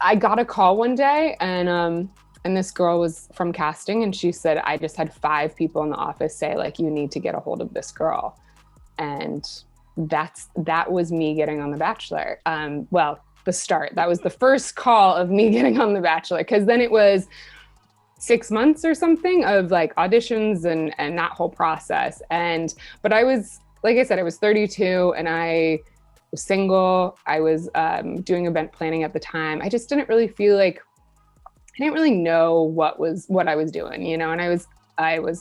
I got a call one day, and this girl was from casting, and she said, I just had 5 people in the office say, like, you need to get a hold of this girl. And that was me getting on The Bachelor. Well, the start. That was the first call of me getting on The Bachelor, because then it was 6 months or something of like auditions and that whole process. But I was, like I said, I was 32 and I was single. I was doing event planning at the time. I just didn't really feel like, I didn't really know what I was doing, you know. And I was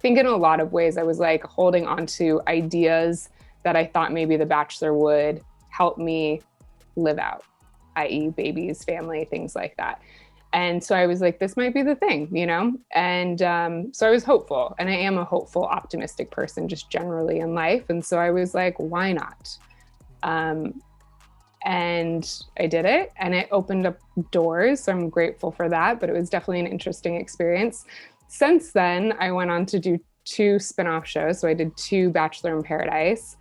think in a lot of ways I was like holding on to ideas that I thought maybe The Bachelor would help me live out, i.e. babies, family, things like that. And so I was like, this might be the thing, you know? And so I was hopeful, and I am a hopeful, optimistic person just generally in life. And so I was like, why not? And I did it, and it opened up doors. So I'm grateful for that, but it was definitely an interesting experience. Since then, I went on to do 2 spin-off shows. So I did 2 Bachelor in Paradise.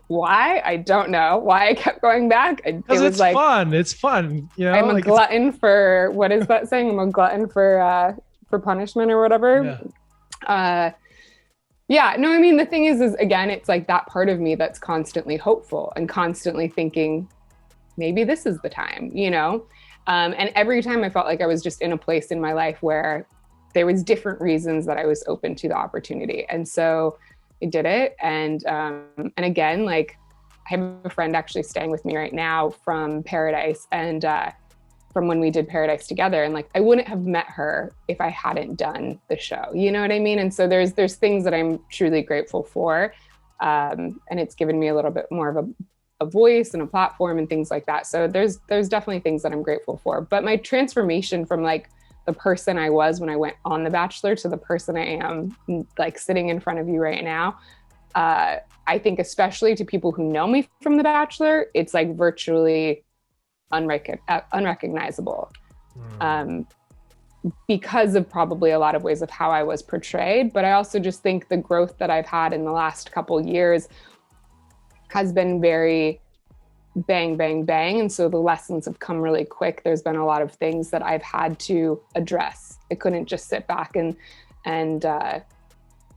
Why? I don't know why I kept going back. Because it's like, fun. It's fun. You know, I'm a glutton for, what is that saying? I'm a glutton for punishment or whatever. Yeah. No, I mean, the thing is again, it's like that part of me that's constantly hopeful and constantly thinking, maybe this is the time, you know? And every time I felt like I was just in a place in my life where there was different reasons that I was open to the opportunity. And so I did it. And again, like, I have a friend actually staying with me right now from Paradise, and from when we did Paradise together. And like, I wouldn't have met her if I hadn't done the show. You know what I mean? And so there's things that I'm truly grateful for. And it's given me a little bit more of a voice and a platform and things like that. So there's definitely things that I'm grateful for. But my transformation from like the person I was when I went on The Bachelor to the person I am like sitting in front of you right now, I think especially to people who know me from The Bachelor, it's like virtually unrecognizable, because of probably a lot of ways of how I was portrayed. But I also just think the growth that I've had in the last couple years has been very bang, bang, bang. And so the lessons have come really quick. There's been a lot of things that I've had to address. I couldn't just sit back and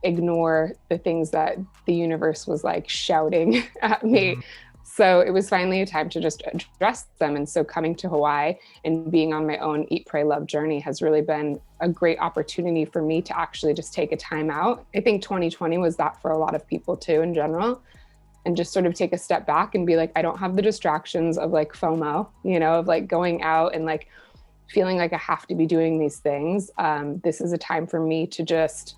ignore the things that the universe was like shouting at me. So it was finally a time to just address them. And so coming to Hawaii and being on my own Eat, Pray, Love journey has really been a great opportunity for me to actually just take a time out. I think 2020 was that for a lot of people too, in general. And just sort of take a step back and be like, I don't have the distractions of like FOMO, you know, of like going out and like feeling like I have to be doing these things. This is a time for me to just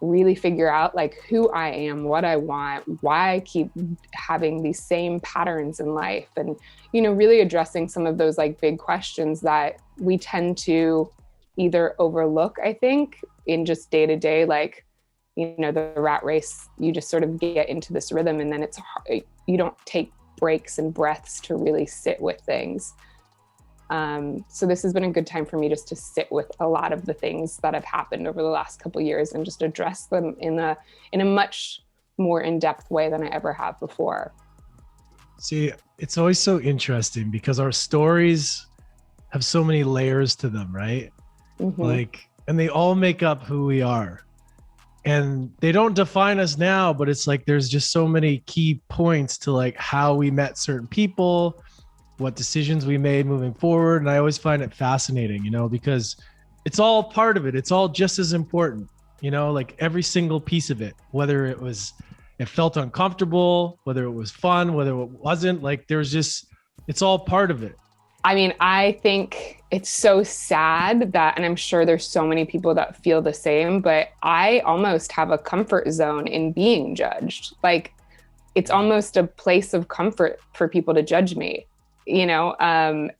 really figure out like who I am, what I want, why I keep having these same patterns in life. And, you know, really addressing some of those like big questions that we tend to either overlook, I think, in just day to day, like, you know, the rat race. You just sort of get into this rhythm, and then it's hard, you don't take breaks and breaths to really sit with things. So this has been a good time for me just to sit with a lot of the things that have happened over the last couple of years and just address them in a much more in-depth way than I ever have before. See, it's always so interesting because our stories have so many layers to them, right? Mm-hmm. Like, and they all make up who we are. And they don't define us now, but it's like there's just so many key points to like how we met certain people, what decisions we made moving forward. And I always find it fascinating, you know, because it's all part of it. It's all just as important, you know, like every single piece of it, whether it felt uncomfortable, whether it was fun, whether it wasn't, like there's just, it's all part of it. I mean, I think it's so sad that, and I'm sure there's so many people that feel the same, but I almost have a comfort zone in being judged. Like it's almost a place of comfort for people to judge me, you know?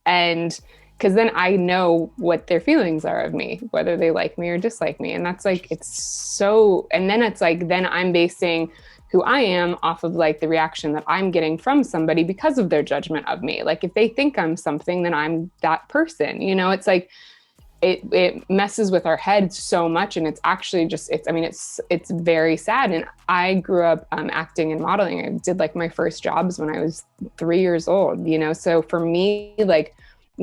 And because then I know what their feelings are of me, whether they like me or dislike me. And that's like, it's so, and then it's like, then I'm basing who I am off of like the reaction that I'm getting from somebody because of their judgment of me. Like if they think I'm something, then I'm that person, you know. It's like, it messes with our heads so much. And it's actually just, it's very sad. And I grew up acting and modeling. I did like my first jobs when I was 3 years old, you know? So for me, like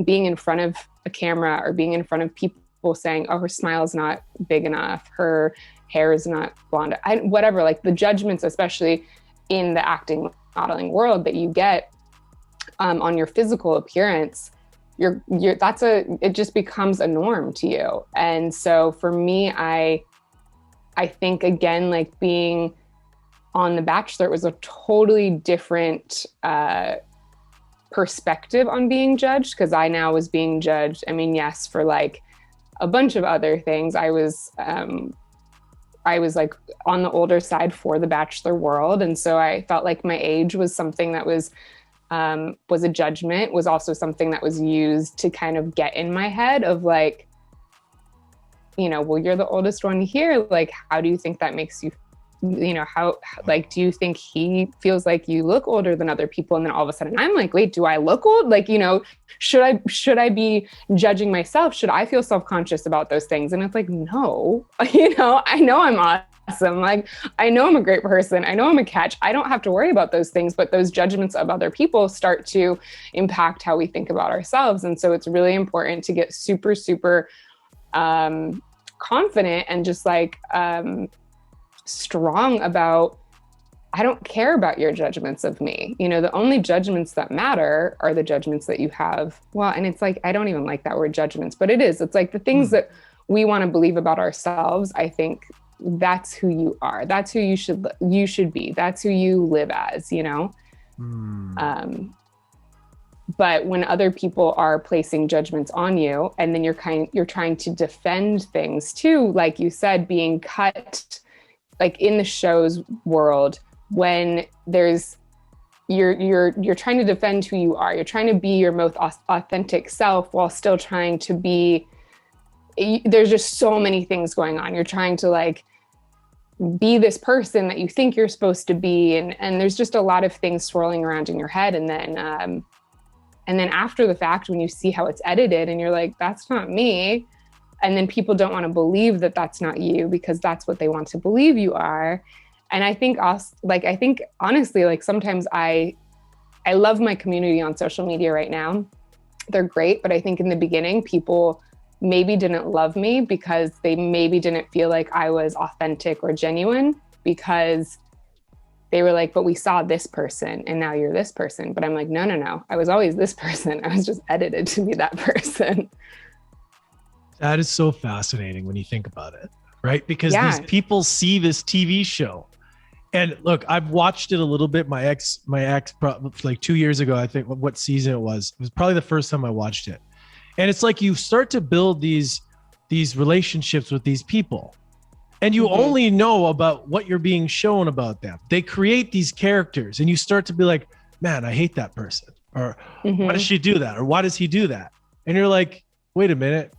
being in front of a camera or being in front of people saying, oh, her smile is not big enough, her hair is not blonde, whatever, like the judgments, especially in the acting modeling world that you get on your physical appearance, it just becomes a norm to you. And so for me, I think, again, like being on The Bachelor, it was a totally different perspective on being judged, because I now was being judged. I mean, yes, for like a bunch of other things. I was like on the older side for the Bachelor world. And so I felt like my age was something that was a judgment, was also something that was used to kind of get in my head of like, you know, well, you're the oldest one here. Like, how do you think that makes you, you know, how, like, do you think he feels like you look older than other people? And then all of a sudden I'm like, wait, do I look old? Like, you know, should I be judging myself? Should I feel self-conscious about those things? And it's like, no, you know, I know I'm awesome. Like, I know I'm a great person. I know I'm a catch. I don't have to worry about those things, but those judgments of other people start to impact how we think about ourselves. And so it's really important to get super, super confident and just like strong about, I don't care about your judgments of me. You know, the only judgments that matter are the judgments that you have. Well, and it's like, I don't even like that word judgments, but it's like the things that we want to believe about ourselves. I think that's who you are. That's who you should be. That's who you live as, you know? But when other people are placing judgments on you, and then you're trying to defend things too, like you said, being cut, like in the show's world, when you're trying to defend who you are, you're trying to be your most authentic self while still trying to be, there's just so many things going on. You're trying to like be this person that you think you're supposed to be. And there's just a lot of things swirling around in your head. And then after the fact, when you see how it's edited and you're like, that's not me. And then people don't want to believe that that's not you because that's what they want to believe you are. And I think honestly, like sometimes I love my community on social media right now. They're great. But I think in the beginning, people maybe didn't love me because they maybe didn't feel like I was authentic or genuine, because they were like, but we saw this person and now you're this person. But I'm like, no. I was always this person. I was just edited to be that person. That is so fascinating when you think about it, right? Because these people see this TV show. And look, I've watched it a little bit. My ex, like 2 years ago, I think what season it was probably the first time I watched it. And it's like you start to build these relationships with these people, and you only know about what you're being shown about them. They create these characters and you start to be like, man, I hate that person. Or why does she do that? Or why does he do that? And you're like, wait a minute.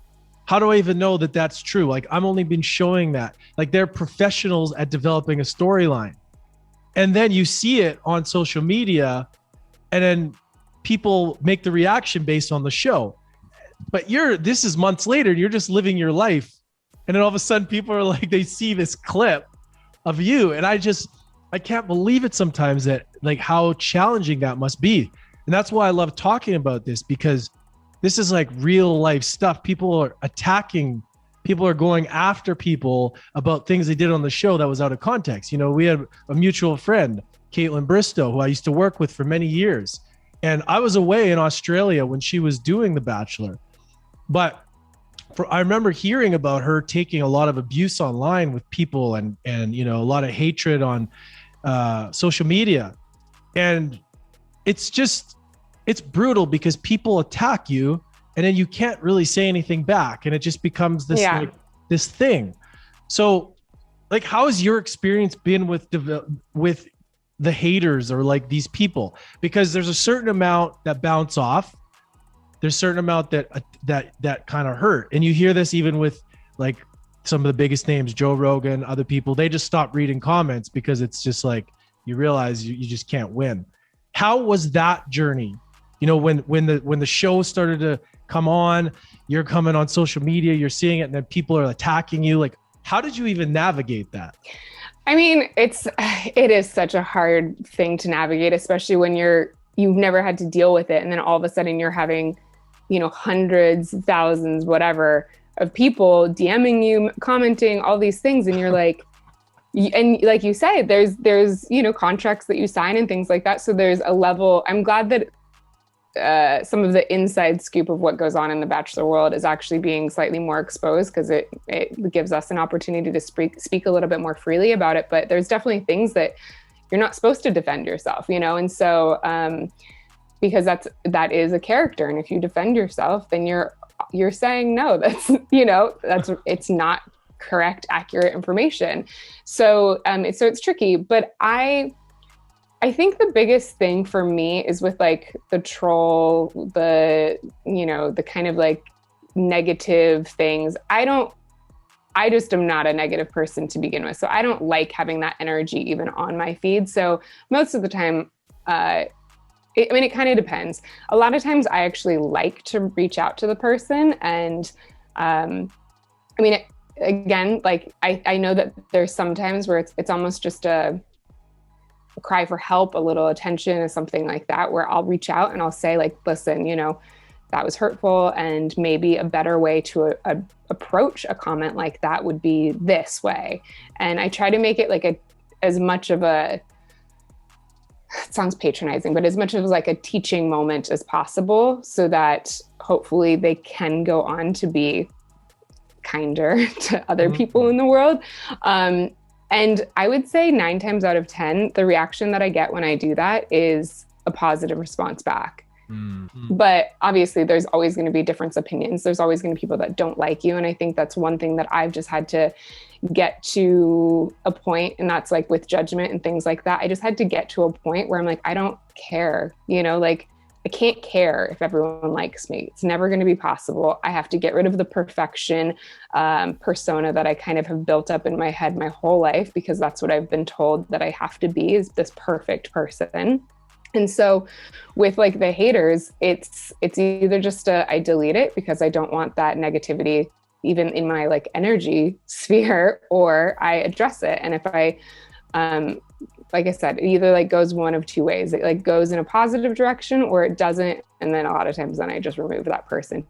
How do I even know that that's true? Like, I'm only been showing that. Like, they're professionals at developing a storyline. And then you see it on social media, and then people make the reaction based on the show. But this is months later, and you're just living your life. And then all of a sudden people are like, they see this clip of you. And I can't believe it sometimes, that like how challenging that must be. And that's why I love talking about this, because this is like real life stuff. People are attacking, people are going after people about things they did on the show that was out of context. You know, we had a mutual friend, Caitlin Bristow, who I used to work with for many years. And I was away in Australia when she was doing The Bachelor. But I remember hearing about her taking a lot of abuse online with people, and you know, a lot of hatred on social media. And it's brutal because people attack you and then you can't really say anything back. And it just becomes this, like, this thing. So like, how has your experience been with the haters, or like these people? Because there's a certain amount that bounce off. There's a certain amount that kind of hurt. And you hear this even with like some of the biggest names, Joe Rogan, other people, they just stop reading comments because it's just like, you realize you just can't win. How was that journey You know, when the show started to come on, you're coming on social media, you're seeing it, and then people are attacking you. Like, how did you even navigate that? I mean, it is such a hard thing to navigate, especially when you've never had to deal with it, and then all of a sudden you're having, hundreds, thousands, whatever, of people DMing you, commenting, all these things, and you're like, and like you say, there's contracts that you sign and things like that. So there's a level. I'm glad that some of the inside scoop of what goes on in the Bachelor world is actually being slightly more exposed, because it gives us an opportunity to speak a little bit more freely about it. But there's definitely things that you're not supposed to defend yourself, and so because that is a character, and if you defend yourself, then you're saying no, that's it's not correct, accurate information. So it's tricky, but I think the biggest thing for me is with like the troll, the kind of like negative things. I just am not a negative person to begin with. So I don't like having that energy even on my feed. So most of the time, it kind of depends. A lot of times I actually like to reach out to the person. And again, like I know that there's some times where it's almost just a cry for help, a little attention, or something like that, where I'll reach out and I'll say like, listen, that was hurtful, and maybe a better way to approach a comment like that would be this way. And I try to make it like as much of it sounds patronizing, but as much of like a teaching moment as possible, so that hopefully they can go on to be kinder to other people in the world. And I would say 9 times out of 10, the reaction that I get when I do that is a positive response back. Mm-hmm. But obviously there's always going to be different opinions. There's always going to be people that don't like you. And I think that's one thing that I've just had to get to a point, and that's like with judgment and things like that. I just had to get to a point where I'm like, I don't care, like I can't care if everyone likes me. It's never going to be possible. I have to get rid of the perfection persona that I kind of have built up in my head my whole life, because that's what I've been told that I have to be, is this perfect person. And so with like the haters, it's either just I delete it because I don't want that negativity even in my like energy sphere, or I address it. And if I like I said, it either like goes one of two ways. It like goes in a positive direction or it doesn't. And then a lot of times then I just remove that person